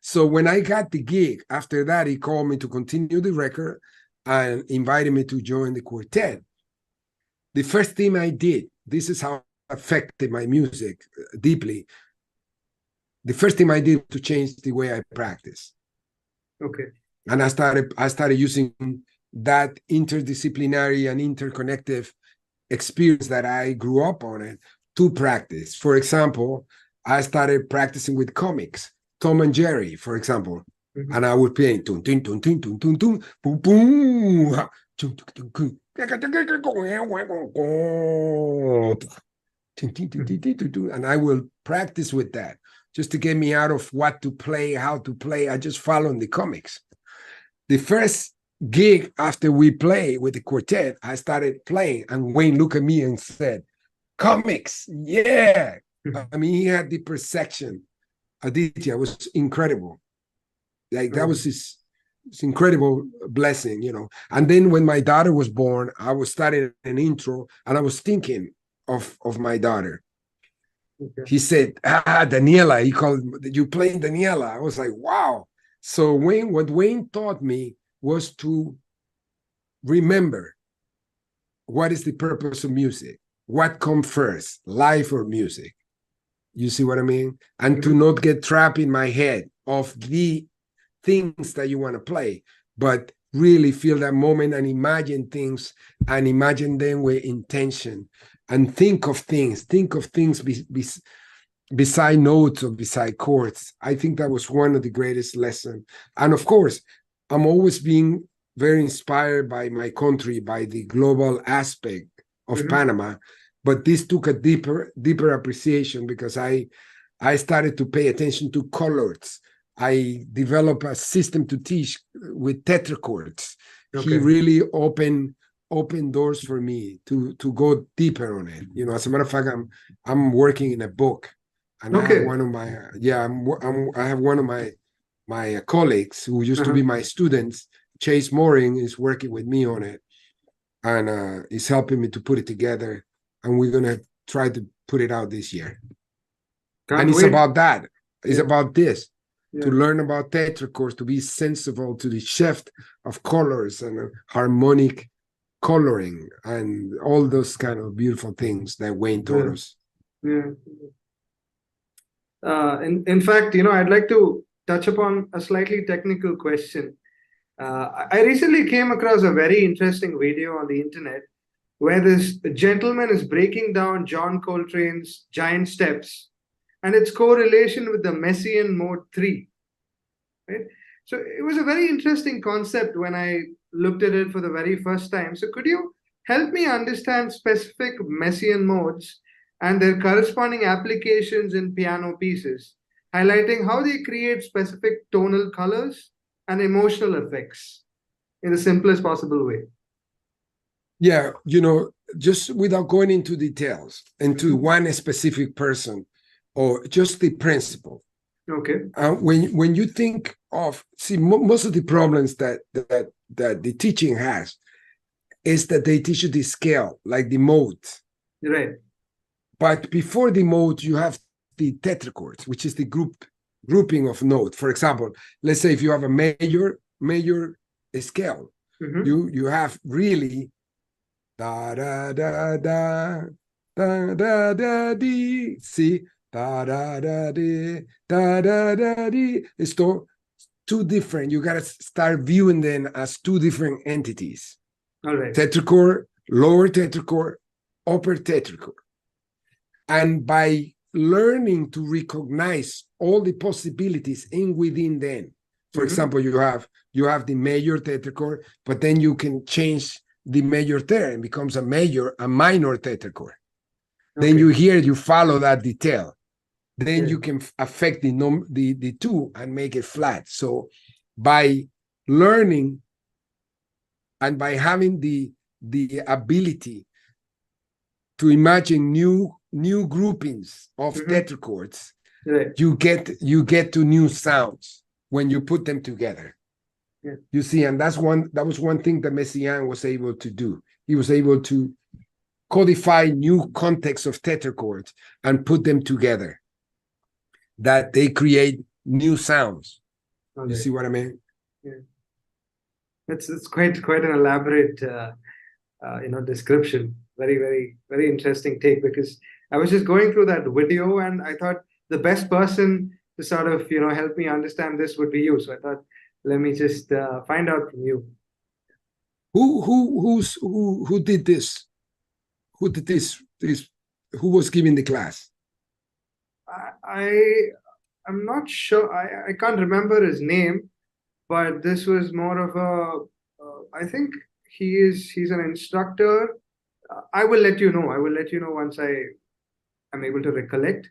So when I got the gig, after that, he called me to continue the record and invited me to join the quartet. The first thing I did, this is how it affected my music deeply. The first thing I did was to change the way I practice. Okay. And I started using that interdisciplinary and interconnective experience that I grew up on it to practice. For example, I started practicing with comics, Tom and Jerry, for example. And I would play tun tun tun tun tun tun tun boom boom and I will practice with that just to get me out of what to play, how to play. I just follow in the comics. The first gig after we played with the quartet, I started playing, and Wayne looked at me and said, comics, yeah. I mean, he had the perception. Aditya was incredible. Like that was his incredible blessing, And then when my daughter was born, I was studying an intro, and I was thinking of my daughter. Okay. He said, Daniela. He called you playing Daniela. I was like, wow. So what Wayne taught me was to remember what is the purpose of music, what comes first, life or music. You see what I mean? And to not get trapped in my head of the things that you want to play, but really feel that moment and imagine things, and imagine them with intention, and think of things beside notes or beside chords. I think that was one of the greatest lessons. And of course, I'm always being very inspired by my country, by the global aspect of Panama. But this took a deeper appreciation because I started to pay attention to colors. I developed a system to teach with tetrachords. Okay. He really opened doors for me to go deeper on it. As a matter of fact, I'm working in a book, and okay. I have one of my I have one of my colleagues who used to be my students. Chase Mooring is working with me on it, and he's helping me to put it together. And we're gonna try to put it out this year. And it's about that. It's about this. To learn about tetrachords, to be sensible to the shift of colors and harmonic coloring and all those kind of beautiful things that Wayne taught us. Yeah. In fact, I'd like to touch upon a slightly technical question. I recently came across a very interesting video on the internet where this gentleman is breaking down John Coltrane's Giant Steps and its correlation with the Messiaen Mode 3. Right? So it was a very interesting concept when I looked at it for the very first time. So could you help me understand specific Messiaen modes and their corresponding applications in piano pieces, highlighting how they create specific tonal colors and emotional effects in the simplest possible way? Yeah, just without going into details, into one specific person, or just the principle. Okay. When you think of, most of the problems that the teaching has is that they teach you the scale, like the mode. Right. But before the mode, you have the tetrachords, which is the grouping of notes. For example, let's say if you have a major scale, you have really da da da da da da da dee. See, da da da dee, da da da dee. It's two different. You gotta start viewing them as two different entities. All right. Tetrachord, lower tetrachord, upper tetrachord. And by learning to recognize all the possibilities in within them, for example, you have the major tetrachord, but then you can change the major third and becomes a minor tetrachord. Okay. Then you follow that detail. Then you can affect the two and make it flat. So by learning and by having the ability to imagine new groupings of tetrachords, you get to new sounds when you put them together. Yeah. You see, and that was one thing that Messiaen was able to do. He was able to codify new contexts of tetrachords and put them together, that they create new sounds. Okay. You see what I mean? Yeah. It's quite an elaborate description. Very, very, very interesting take, because I was just going through that video and I thought the best person to sort of help me understand this would be you. So I thought, let me just find out from you. Who did this? Who did this? Who was giving the class? I'm not sure. I can't remember his name, but this was more of a. I think he's an instructor. I will let you know. I will let you know once I am able to recollect.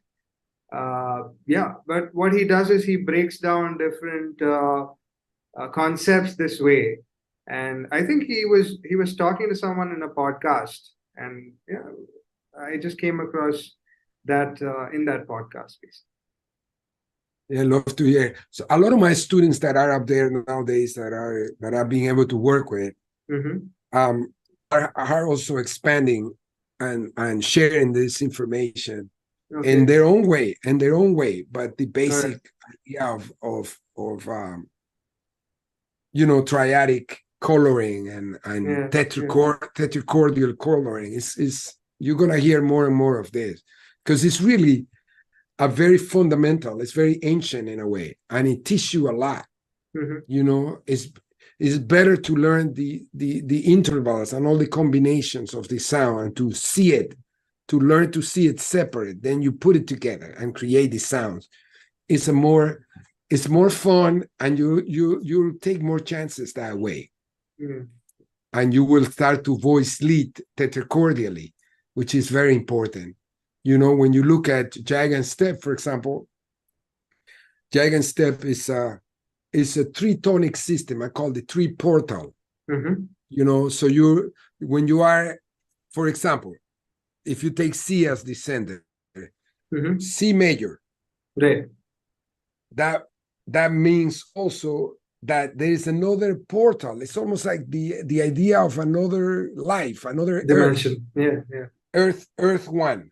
But what he does is he breaks down different concepts this way, and I think he was talking to someone in a podcast, and I just came across that in that podcast piece. Yeah, I love to hear. So a lot of my students that are up there nowadays that are being able to work with, are also expanding and sharing this information in their own way. But the basic idea of triadic coloring and tetrachordial coloring is you're gonna hear more and more of this, because it's really a very fundamental, it's very ancient in a way, and it teaches you a lot. It's better to learn the intervals and all the combinations of the sound and to see it, to learn to see it separate. Then you put it together and create the sounds. It's more fun, and you'll take more chances that way. And you will start to voice lead tetrachordially, which is very important. When you look at Jagged Step, for example, Jagged Step is a tritonic system. I call it three portal. So when you are, for example, if you take C as descendant, C major, right? That means also that there is another portal. It's almost like the idea of another life, another dimension. Earth 1.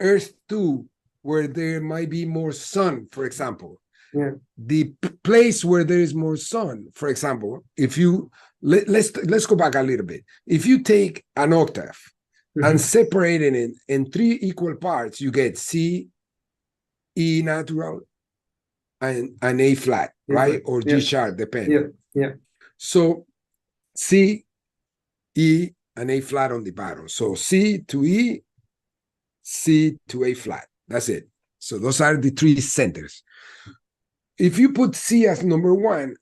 Earth 2, where there might be more sun, for example. Yeah. The place where there is more sun, for example, if you let's go back a little bit. If you take an octave and separate it in three equal parts, you get C, E natural, and A flat, right? Or G sharp, depending. Yeah. So C, E, and A flat on the bottom. So C to E, C to A flat. That's it. So those are the three centers. If you put C as number one,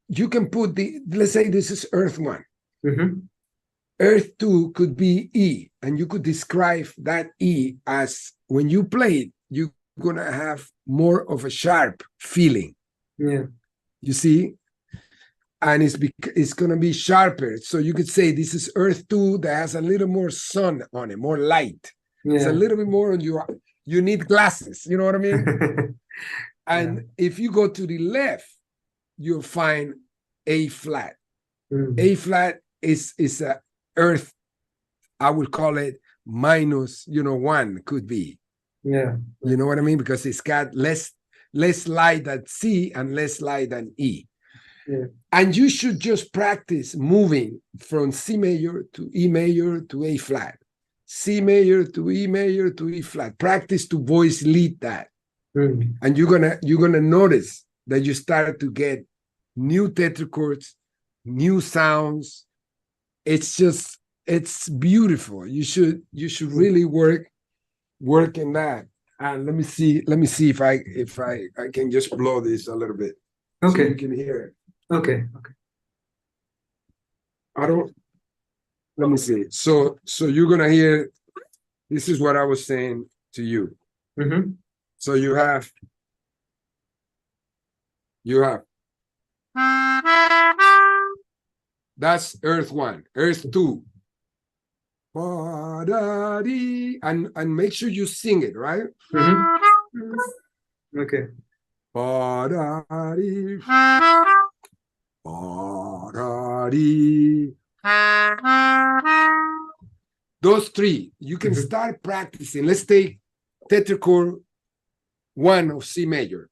you can put let's say this is Earth 1. Earth 2 could be E, and you could describe that E as when you play it, you're gonna have more of a sharp feeling. Yeah. You see? And it's gonna be sharper. So you could say this is Earth 2 that has a little more sun on it, more light. Yeah. It's a little bit more on you need glasses, you know what I mean? And if you go to the left, you'll find A flat. A flat is a Earth, I would call it minus, 1 could be. Yeah. You know what I mean? Because it's got less light than C and less light than E. Yeah. And you should just practice moving from C major to E major to A flat. C major to E major to E flat. Practice to voice lead that. And you're gonna notice that you start to get new tetrachords, new sounds. It's beautiful. You should really work in that. And let me see if I can just blow this a little bit. Okay. So you can hear it. Okay. Let me see. So you're gonna hear, this is what I was saying to you. So you have that's Earth 1, Earth 2. And make sure you sing it, right? Okay. Those three, you can start practicing. Let's take tetrachord 1 of C major.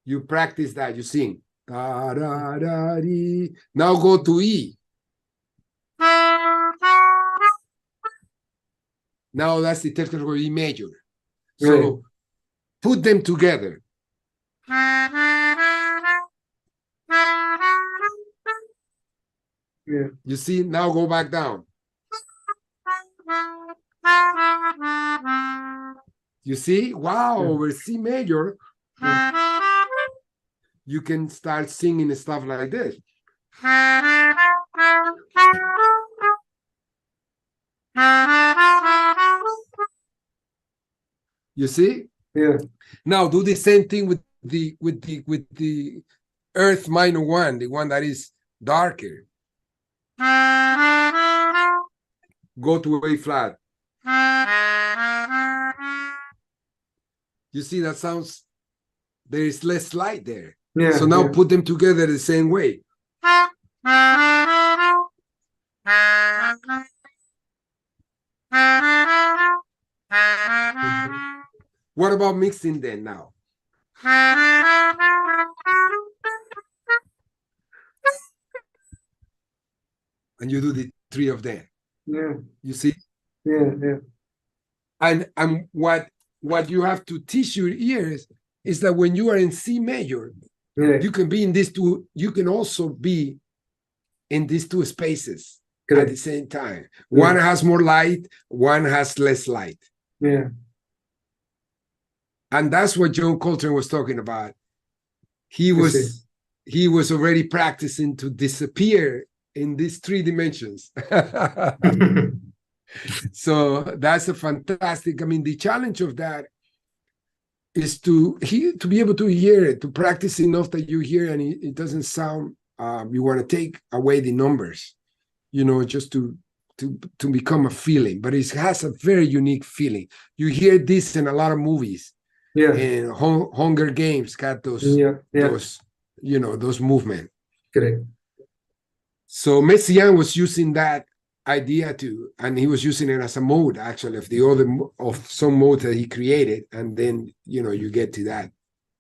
You practice that, you sing. Now go to E. Now that's the tetrachord E major. So put them together. Yeah. You see, now go back down. You see, wow, over C major, you can start singing stuff like this. You see? Yeah. Now do the same thing with the Earth minor 1, the one that is darker. Go to A flat. You see, that sounds, there is less light there. Yeah. So now put them together the same way. What about mixing then now? And you do the three of them. Yeah. You see? Yeah. And what you have to teach your ears is that when you are in C major, you can be in these two, you can also be in these two spaces at the same time. One has more light, one has less light. Yeah. And that's what John Coltrane was talking about. He was already practicing to disappear in these 3 dimensions. So that's a fantastic, the challenge of that is to be able to hear it, to practice enough that you hear and it doesn't sound, you want to take away the numbers, just to become a feeling, but it has a very unique feeling. You hear this in a lot of movies. Yeah. And Hunger Games got those movements. Correct. So Messiaen was using that idea to, and he was using it as a mode actually of the other of some mode that he created, and then you get to that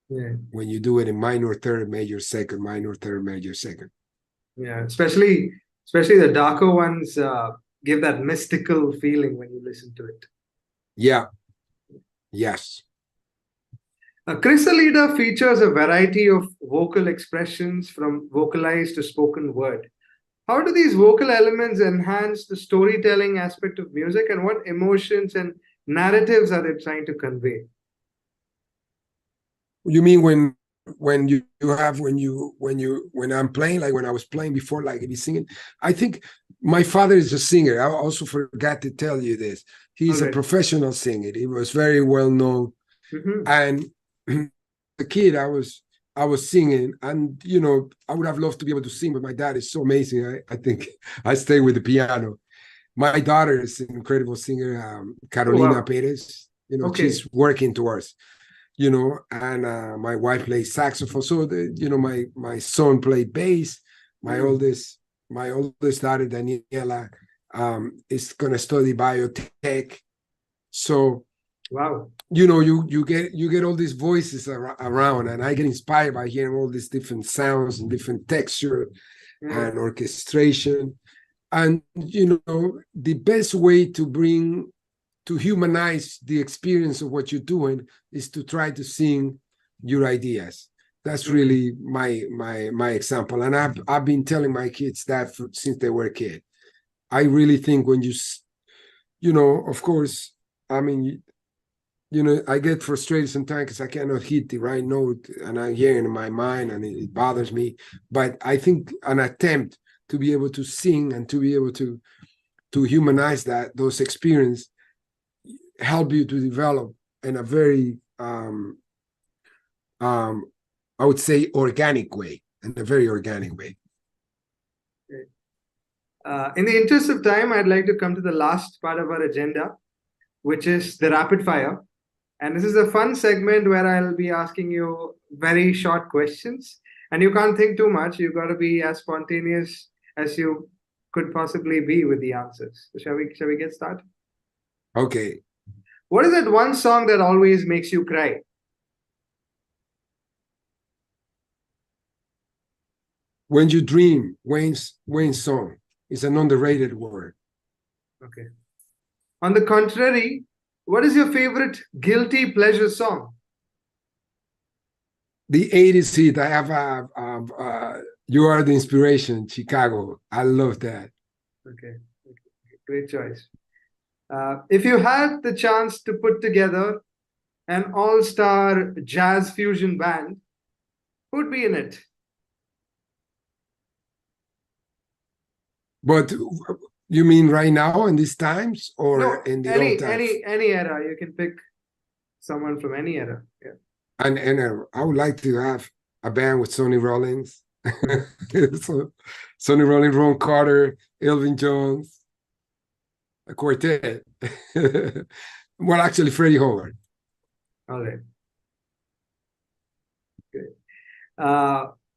when you do it in minor third major second, minor third major second. Yeah, especially the darker ones give that mystical feeling when you listen to it. Yeah. Yes. Crescendo features a variety of vocal expressions from vocalized to spoken word. How do these vocal elements enhance the storytelling aspect of music, and what emotions and narratives are they trying to convey? You mean when I'm playing, like when I was playing before, like if he's singing? I think my father is a singer. I also forgot to tell you this. He's a professional singer. He was very well known. And the kid, I was singing, and I would have loved to be able to sing, but my dad is so amazing. I think I stay with the piano. My daughter is an incredible singer, Carolina Pérez. She's working towards, and my wife plays saxophone. So my son played bass. My oldest daughter, Daniela, is gonna study biotech. So wow, you get all these voices around, and I get inspired by hearing all these different sounds and different texture and orchestration. And the best way to humanize the experience of what you're doing is to try to sing your ideas. That's really my example, and I've been telling my kids that since they were a kid. I really think when of course, I mean, I get frustrated sometimes because I cannot hit the right note, and I hear it in my mind, and it bothers me. But I think an attempt to be able to sing and to be able to humanize those experiences help you to develop in a very I would say organic way, in a very organic way. In the interest of time, I'd like to come to the last part of our agenda, which is the rapid fire. And this is a fun segment where I'll be asking you very short questions, and you can't think too much. You've got to be as spontaneous as you could possibly be with the answers. So shall we get started? Okay. What is that one song that always makes you cry? When You Dream, Wayne's song, is an underrated word. Okay. On the contrary, what is your favorite guilty pleasure song? The 80s hit. I have You Are the Inspiration, Chicago. I love that. Okay. Great choice. If you had the chance to put together an all-star jazz fusion band, who'd be in it? But you mean right now in these times, or in the old times? Any era. You can pick someone from any era. Yeah. And I would like to have a band with Sonny Rollins, so Sonny Rollins, Ron Carter, Elvin Jones, a quartet. Well, actually, Freddie Howard. All right. Good.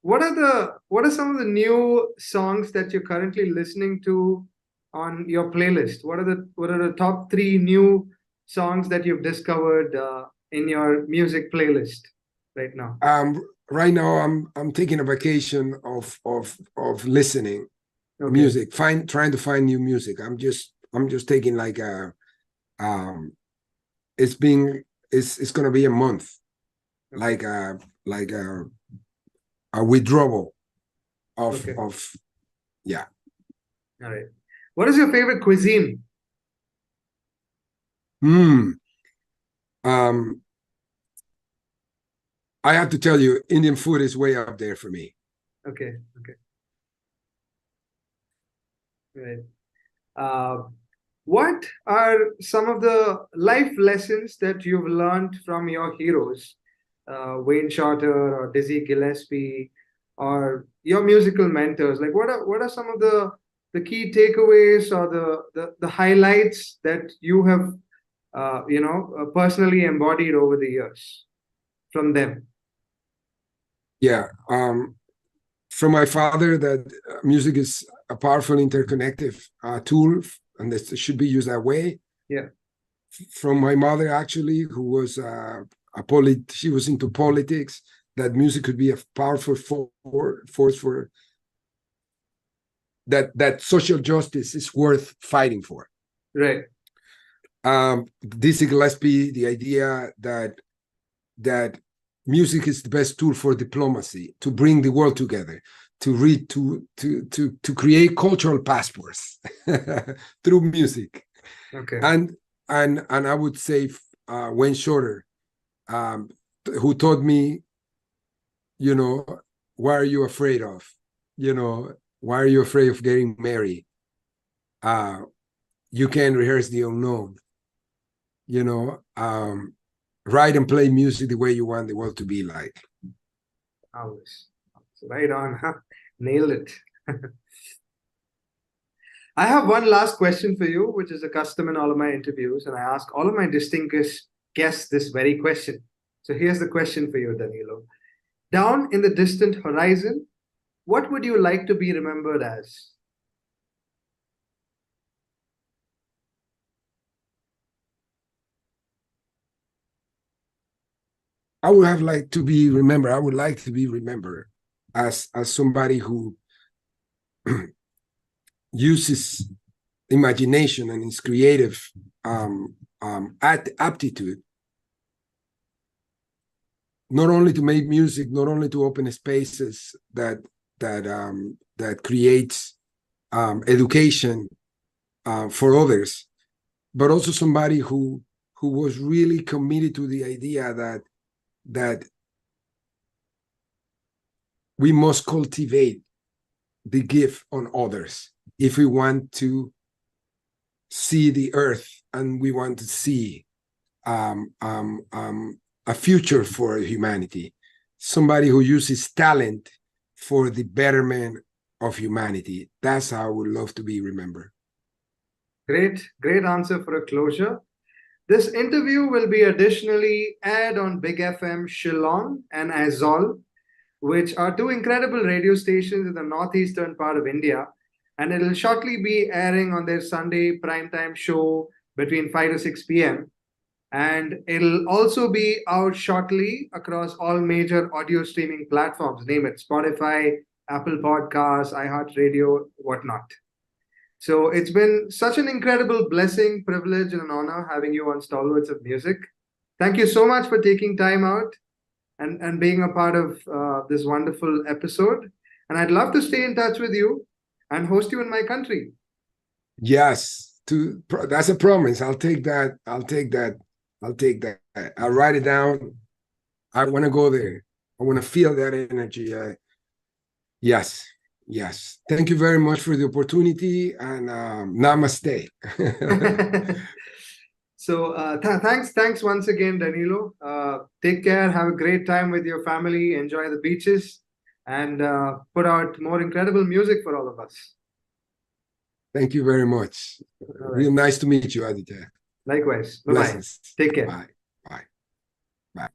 What are some of the new songs that you're currently listening to on your playlist? What are the top 3 new songs that you've discovered in your music playlist right now? Right now, I'm taking a vacation of listening music, trying to find new music. I'm just taking like it's gonna be a month, like a withdrawal of yeah. All right. What is your favorite cuisine? I have to tell you, Indian food is way up there for me. Okay. Right. What are some of the life lessons that you've learned from your heroes, Wayne Shorter or Dizzy Gillespie, or your musical mentors? Like, what are some of the key takeaways or the highlights that you have personally embodied over the years from them? Yeah, from my father, that music is a powerful interconnective tool, and this should be used that way. Yeah. From my mother, actually, who was she was into politics, that music could be a powerful force for that social justice is worth fighting for. Right. Dizzy Gillespie, the idea that music is the best tool for diplomacy, to bring the world together, to create cultural passports through music. Okay. And I would say Wayne Shorter, who taught me, why are you afraid of? Why are you afraid of getting married? You can rehearse the unknown. Write and play music the way you want the world to be like. Always. Right on, huh? Nailed it. I have one last question for you, which is a custom in all of my interviews, and I ask all of my distinguished guests this very question. So here's the question for you, Danilo. Down in the distant horizon, what would you like to be remembered as? I would like to be remembered as somebody who uses imagination and his creative aptitude, not only to make music, not only to open spaces that creates education for others, but also somebody who was really committed to the idea that we must cultivate the gift on others if we want to see the earth and we want to see a future for humanity. Somebody who uses talent for the betterment of humanity. That's how I would love to be remembered. Great answer for a closure. This interview will be additionally aired on Big FM Shillong and Azol, which are two incredible radio stations in the northeastern part of India. And it'll shortly be airing on their Sunday primetime show between 5 to 6 p.m. And it'll also be out shortly across all major audio streaming platforms, name it, Spotify, Apple Podcasts, iHeartRadio, whatnot. So it's been such an incredible blessing, privilege, and an honor having you on Stalwarts of Music. Thank you so much for taking time out and being a part of this wonderful episode. And I'd love to stay in touch with you and host you in my country. Yes, that's a promise. I'll take that. I'll write it down. I want to go there. I want to feel that energy. Yes. Thank you very much for the opportunity, and namaste. So thanks once again, Danilo. Take care. Have a great time with your family. Enjoy the beaches, and put out more incredible music for all of us. Thank you very much. Right. Real nice to meet you, Aditya. Likewise. Bye-bye. Blessings. Take care. Bye.